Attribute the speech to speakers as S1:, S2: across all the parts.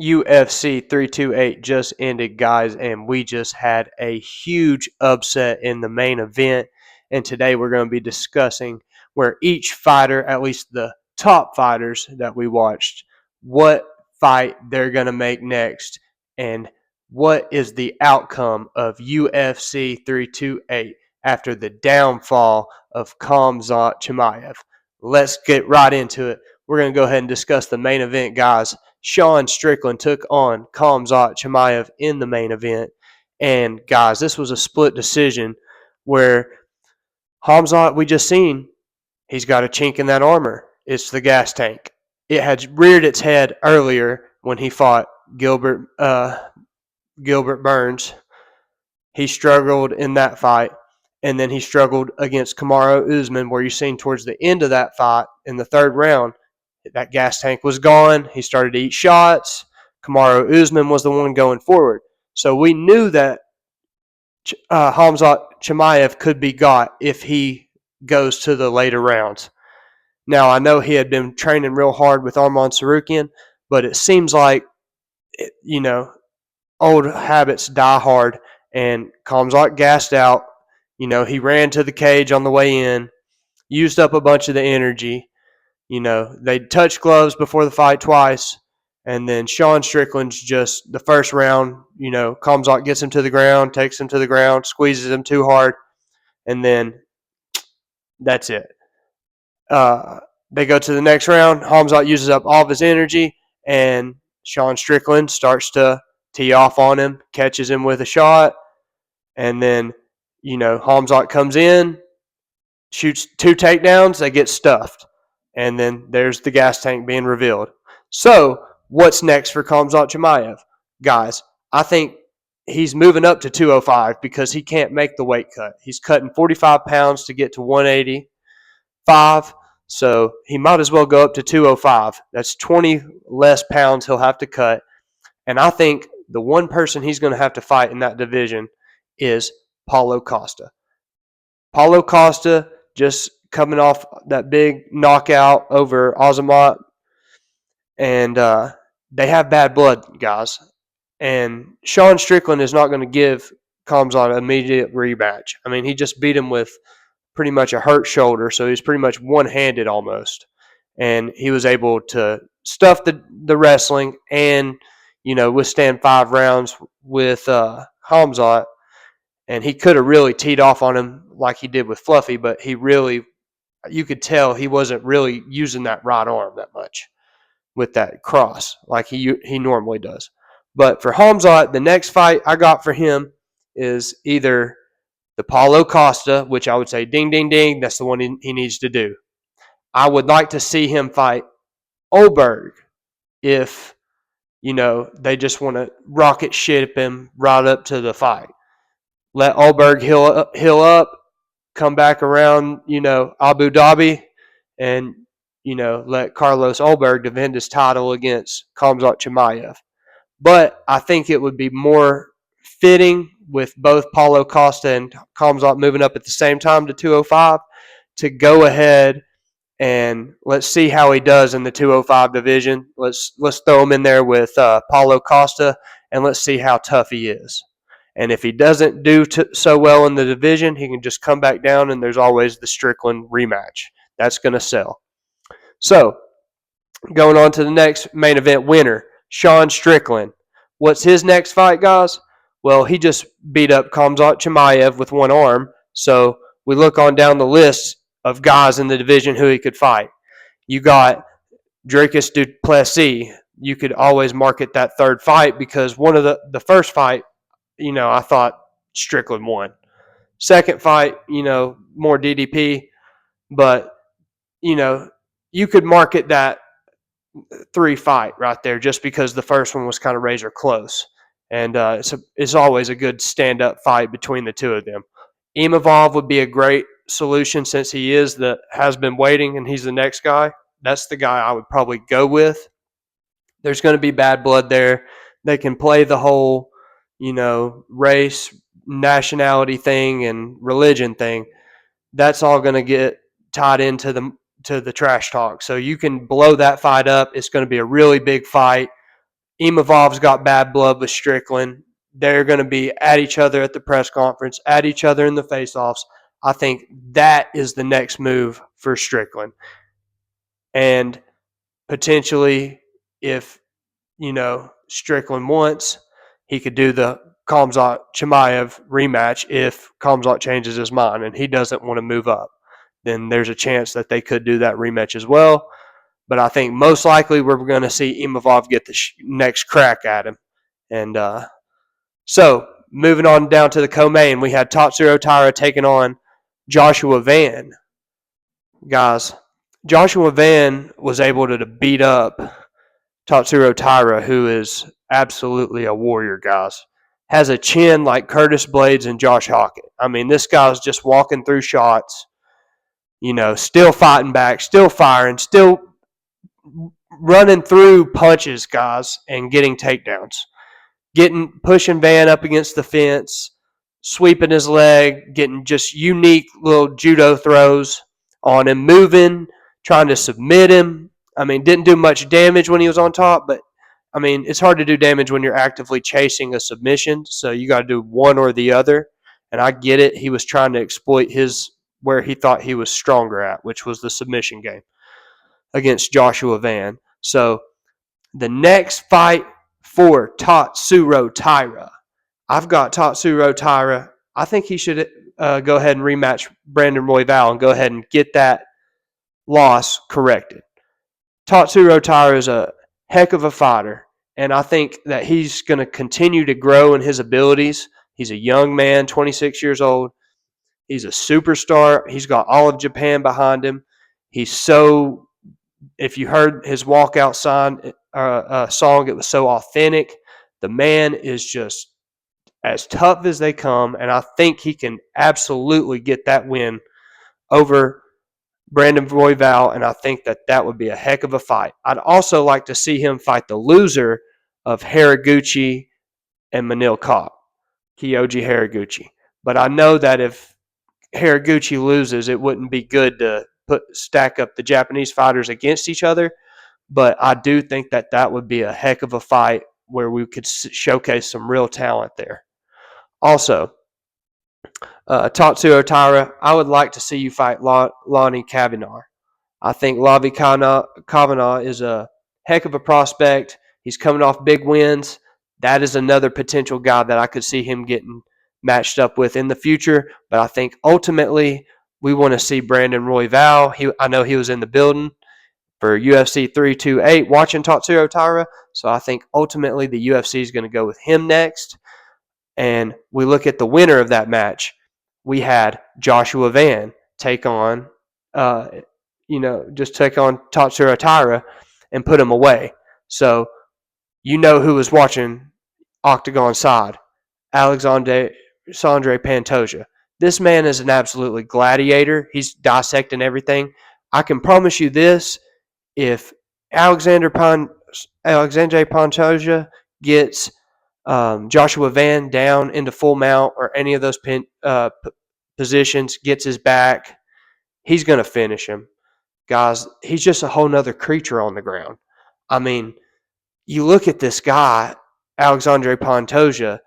S1: UFC 328 just ended, guys, and we just had a huge upset in the main event. And today we're going to be discussing where each fighter, at least the top fighters that we watched, what fight they're going to make next, and what is the outcome of UFC 328 after the downfall of Khamzat Chimaev. Let's get right into it. We're going to go ahead and discuss the main event, guys. Sean Strickland took on Khamzat Chimaev in the main event. And, guys, this was a split decision where Khamzat, we just seen, he's got a chink in that armor. It's the gas tank. It had reared its head earlier when he fought Gilbert Burns. He struggled in that fight. And then he struggled against Kamaru Usman, where you seen towards the end of that fight in the third round, that gas tank was gone. He started to eat shots. Kamaru Usman was the one going forward. So we knew that Khamzat Chimaev could be got if he goes to the later rounds. Now, I know he had been training real hard with Arman Tsarukyan, but it seems like, old habits die hard, and Khamzat gassed out. He ran to the cage on the way in, used up a bunch of the energy. They touched gloves before the fight twice, and then Sean Strickland's just the first round, Khamzat gets him to the ground, takes him to the ground, squeezes him too hard, and then that's it. They go to the next round. Khamzat uses up all of his energy, and Sean Strickland starts to tee off on him, catches him with a shot, and then, Khamzat comes in, shoots 2 takedowns, they get stuffed. And then there's the gas tank being revealed. So, what's next for Khamzat Chimaev? Guys, I think he's moving up to 205 because he can't make the weight cut. He's cutting 45 pounds to get to 185, so he might as well go up to 205. That's 20 less pounds he'll have to cut. And I think the one person he's going to have to fight in that division is Paulo Costa. Paulo Costa just coming off that big knockout over Azamat. And they have bad blood, guys. And Sean Strickland is not going to give Khamzat an immediate rematch. I mean, he just beat him with pretty much a hurt shoulder, so he's pretty much one-handed almost. And he was able to stuff the wrestling and, withstand 5 rounds with Khamzat. And he could have really teed off on him like he did with Fluffy, but you could tell he wasn't really using that right arm that much with that cross like he normally does. But for Khamzat, the next fight I got for him is either the Paulo Costa, which I would say ding, ding, ding, that's the one he needs to do. I would like to see him fight Ulberg if, they just want to rocket ship him right up to the fight. Let Ulberg heal up, come back around, Abu Dhabi, and, let Carlos Ulberg defend his title against Khamzat Chimaev. But I think it would be more fitting with both Paulo Costa and Khamzat moving up at the same time to 205 to go ahead and let's see how he does in the 205 division. Let's throw him in there with Paulo Costa, and let's see how tough he is. And if he doesn't do so well in the division, he can just come back down, and there's always the Strickland rematch. That's going to sell. So, going on to the next main event winner, Sean Strickland. What's his next fight, guys? Well, he just beat up Khamzat Chimaev with one arm. So, we look on down the list of guys in the division who he could fight. You got Dricus du Plessis. You could always market that third fight because one of the first fight, I thought Strickland won. Second fight, more DDP. But, you could market that 3 fight right there just because the first one was kind of razor close. And it's always a good stand-up fight between the two of them. Imavov would be a great solution since he has been waiting and he's the next guy. That's the guy I would probably go with. There's going to be bad blood there. They can play the whole race, nationality thing and religion thing. That's all going to get tied into the trash talk. So you can blow that fight up. It's going to be a really big fight. Imavov's got bad blood with Strickland. They're going to be at each other at the press conference, at each other in the face-offs. I think that is the next move for Strickland. And potentially, if, Strickland wants, he could do the Khamzat Chimaev rematch if Khamzat changes his mind and he doesn't want to move up. Then there's a chance that they could do that rematch as well. But I think most likely we're going to see Imavov get the next crack at him. And so moving on down to the co-main, we had Tatsuro Taira taking on Joshua Van. Guys, Joshua Van was able to beat up Tatsuro Taira, who is absolutely a warrior, guys. Has a chin like Curtis Blades and Josh Hokit. I mean, this guy's just walking through shots, still fighting back, still firing, still running through punches, guys, and getting takedowns. Pushing Van up against the fence, sweeping his leg, getting just unique little judo throws on him, moving, trying to submit him. I mean, didn't do much damage when he was on top, but I mean, it's hard to do damage when you're actively chasing a submission, so you got to do one or the other. And I get it. He was trying to exploit where he thought he was stronger at, which was the submission game against Joshua Van. So the next fight for Tatsuro Taira. I've got Tatsuro Taira. I think he should go ahead and rematch Brandon Royval and go ahead and get that loss corrected. Tatsuro Taira is a heck of a fighter, and I think that he's going to continue to grow in his abilities. He's a young man, 26 years old. He's a superstar. He's got all of Japan behind him. If you heard his walkout song, it was so authentic. The man is just as tough as they come, and I think he can absolutely get that win over Brandon Royval, and I think that would be a heck of a fight. I'd also like to see him fight the loser of Horiguchi and Manil Kopp, Kyoji Horiguchi. But I know that if Horiguchi loses, it wouldn't be good to stack up the Japanese fighters against each other. But I do think that would be a heck of a fight where we could showcase some real talent there. Also, Tatsuro Taira, I would like to see you fight Lonnie Kavanaugh. I think Lonnie Kavanaugh is a heck of a prospect. He's coming off big wins. That is another potential guy that I could see him getting matched up with in the future. But I think ultimately we want to see Brandon Royval. I know he was in the building for UFC 328 watching Tatsuro Taira. So I think ultimately the UFC is going to go with him next. And we look at the winner of that match. We had Joshua Van take on Tatsuro Taira and put him away. So who was watching Octagon side. Alexandre Pantoja. This man is an absolutely gladiator. He's dissecting everything. I can promise you this. If Alexandre Pantoja gets Joshua Van down into full mount or any of those positions, gets his back, he's going to finish him. Guys, he's just a whole nother creature on the ground. I mean, you look at this guy, Alexandre Pantoja,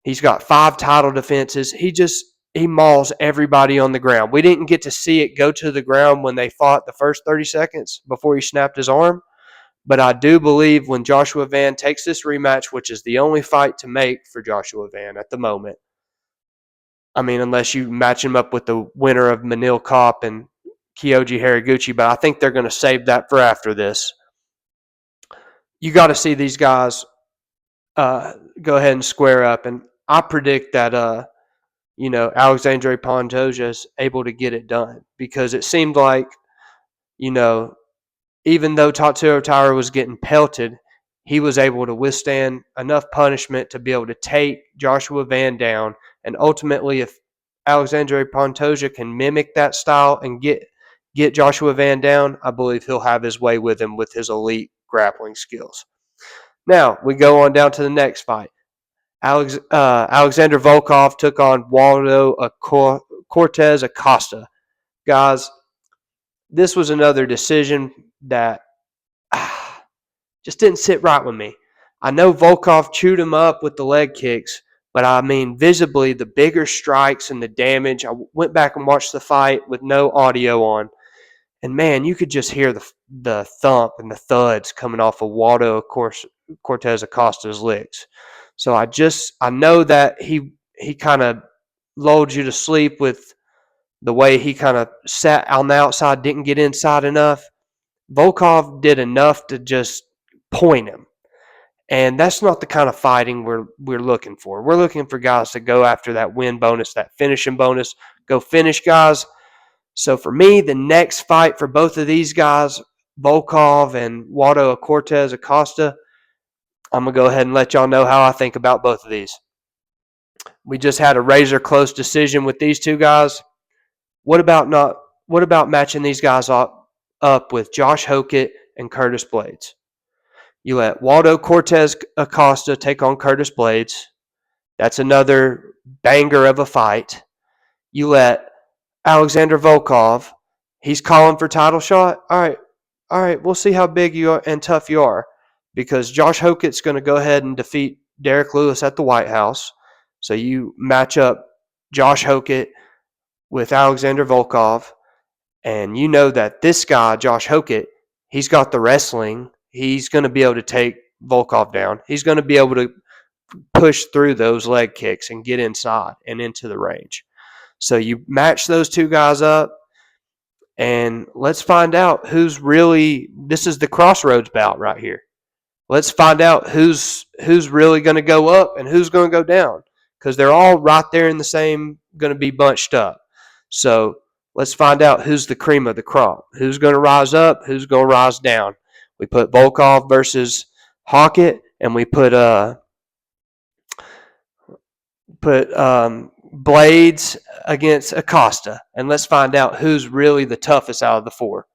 S1: he's got 5 title defenses. He mauls everybody on the ground. We didn't get to see it go to the ground when they fought the first 30 seconds before he snapped his arm. But I do believe when Joshua Van takes this rematch, which is the only fight to make for Joshua Van at the moment, I mean, unless you match him up with the winner of Manil Kopp and Kyoji Horiguchi, but I think they're going to save that for after this. You got to see these guys go ahead and square up, and I predict that Alexandre Pantoja is able to get it done because it seemed like even though Tatsuro Taira was getting pelted, he was able to withstand enough punishment to be able to take Joshua Van down. And ultimately, if Alexandre Pantoja can mimic that style and get Joshua Van down, I believe he'll have his way with him with his elite grappling skills. Now, we go on down to the next fight. Alexander Volkov took on Waldo Cortes-Acosta. Guys, this was another decision that just didn't sit right with me. I know Volkov chewed him up with the leg kicks, but I mean, visibly, the bigger strikes and the damage. I went back and watched the fight with no audio on, and man, you could just hear the thump and the thuds coming off of Waldo, of course, Cortes-Acosta's licks. So I know that he kind of lulled you to sleep with the way he kind of sat on the outside, didn't get inside enough. Volkov did enough to just point him. And that's not the kind of fighting we're looking for. We're looking for guys to go after that win bonus, that finishing bonus, go finish guys. So for me, the next fight for both of these guys, Volkov and Waldo Cortes-Acosta, I'm going to go ahead and let y'all know how I think about both of these. We just had a razor close decision with these two guys. What about matching these guys up with Josh Hokit and Curtis Blades? You let Waldo Cortes-Acosta take on Curtis Blades. That's another banger of a fight. You let Alexander Volkov, he's calling for title shot. All right, we'll see how big you are and tough you are, because Josh Hokit's going to go ahead and defeat Derek Lewis at the White House. So you match up Josh Hokit with Alexander Volkov, and you know that this guy, Josh Hokit, he's got the wrestling. He's going to be able to take Volkov down. He's going to be able to push through those leg kicks and get inside and into the range. So you match those two guys up, and let's find out who's really – this is the Crossroads bout right here. Let's find out who's really going to go up and who's going to go down, because they're all right there in the same – going to be bunched up. So let's find out who's the cream of the crop. Who's going to rise up, who's going to rise down. We put Volkov versus Hokit, and we put Blades against Acosta, and let's find out who's really the toughest out of the four.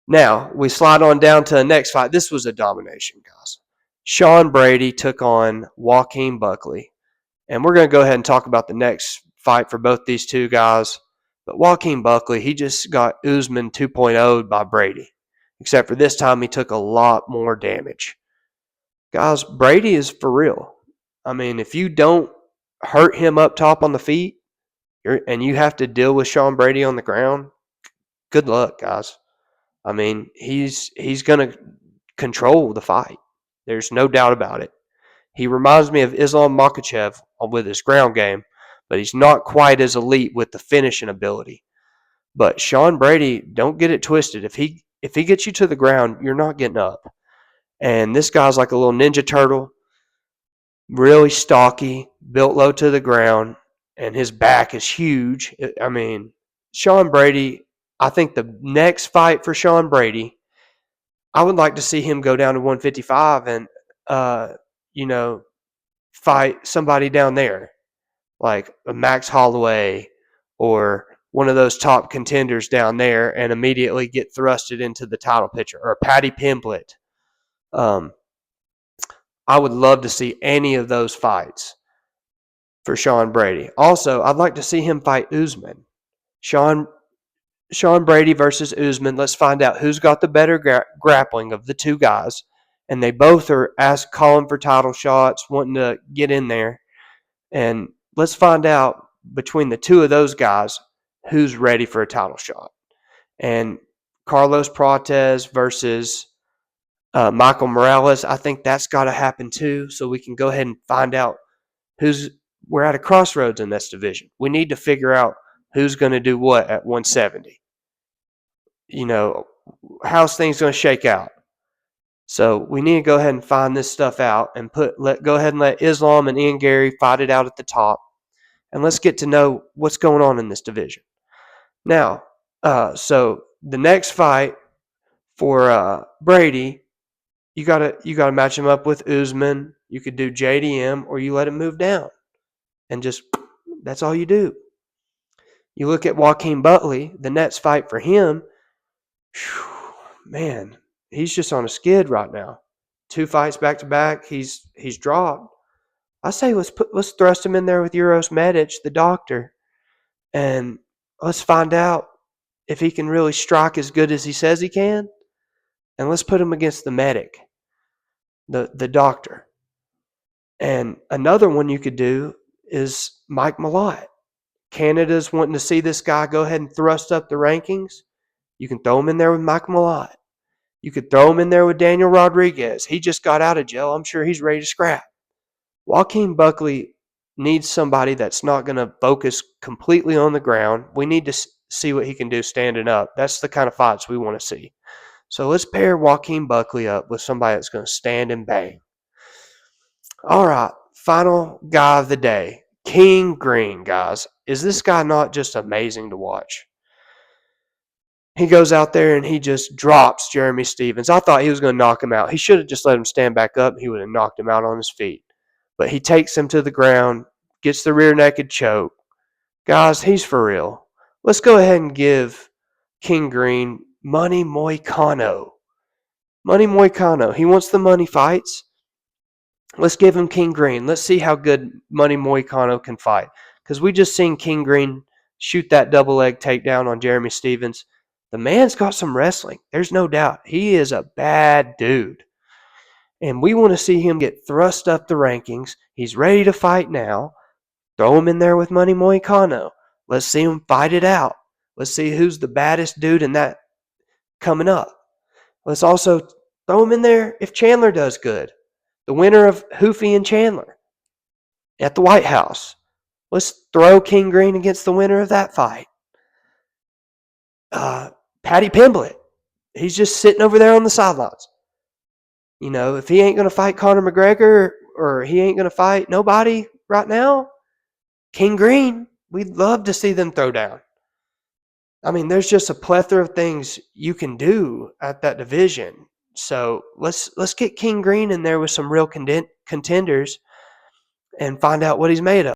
S1: Now, we slide on down to the next fight. This was a domination, guys. Sean Brady took on Joaquin Buckley, and we're going to go ahead and talk about the next fight for both these two guys. But Joaquin Buckley, he just got Usman 2.0'd by Brady, except for this time he took a lot more damage. Guys, Brady is for real. I mean, if you don't hurt him up top on the feet and you have to deal with Sean Brady on the ground, good luck, guys. I mean, he's going to control the fight. There's no doubt about it. He reminds me of Islam Makhachev with his ground game, but he's not quite as elite with the finishing ability. But Sean Brady, don't get it twisted. If he gets you to the ground, you're not getting up. And this guy's like a little ninja turtle, really stocky, built low to the ground, and his back is huge. I mean, Sean Brady, I think the next fight for Sean Brady, I would like to see him go down to 155 and, fight somebody down there, like a Max Holloway or one of those top contenders down there, and immediately get thrusted into the title picture, or Paddy Pimblett. I would love to see any of those fights for Sean Brady. Also, I'd like to see him fight Usman. Sean Brady versus Usman. Let's find out who's got the better grappling of the two guys. And they both are calling for title shots, wanting to get in there. And let's find out between the two of those guys who's ready for a title shot. And Carlos Prates versus Michael Morales, I think that's got to happen too, so we can go ahead and find out we're at a crossroads in this division. We need to figure out who's going to do what at 170. How's things going to shake out? So we need to go ahead and find this stuff out and go ahead and let Islam and Ian Gary fight it out at the top. And let's get to know what's going on in this division. Now, so the next fight for Brady, you gotta match him up with Usman. You could do JDM, or you let him move down, and just that's all you do. You look at Joaquin Buckley, the next fight for him. Man, he's just on a skid right now. 2 fights back to back. He's dropped. I say let's thrust him in there with Uros Medic, the doctor, and let's find out if he can really strike as good as he says he can. And let's put him against the medic. the doctor. And another one you could do is Mike Malott. Canada's wanting to see this guy go ahead and thrust up the rankings. You can throw him in there with Mike Malott. You could throw him in there with Daniel Rodriguez. He just got out of jail. I'm sure he's ready to scrap. Joaquin Buckley needs somebody that's not going to focus completely on the ground. We need to see what he can do standing up. That's the kind of fights we want to see. So let's pair Joaquin Buckley up with somebody that's going to stand and bang. All right, final guy of the day, King Green, guys. Is this guy not just amazing to watch? He goes out there and he just drops Jeremy Stephens. I thought he was going to knock him out. He should have just let him stand back up. He would have knocked him out on his feet. But he takes him to the ground, gets the rear naked choke. Guys, he's for real. Let's go ahead and give King Green Money Moicano. Money Moicano. He wants the money fights. Let's give him King Green. Let's see how good Money Moicano can fight. Because we just seen King Green shoot that double leg takedown on Jeremy Stephens. The man's got some wrestling. There's no doubt. He is a bad dude. And we want to see him get thrust up the rankings. He's ready to fight now. Throw him in there with Money Moicano. Let's see him fight it out. Let's see who's the baddest dude in that coming up. Let's also throw him in there if Chandler does good. The winner of Hoofy and Chandler at the White House. Let's throw King Green against the winner of that fight. Paddy Pimblett. He's just sitting over there on the sidelines. You know, if he ain't going to fight Conor McGregor or he ain't going to fight nobody right now, King Green, we'd love to see them throw down. I mean, there's just a plethora of things you can do at that division. So let's get King Green in there with some real contenders and find out what he's made of.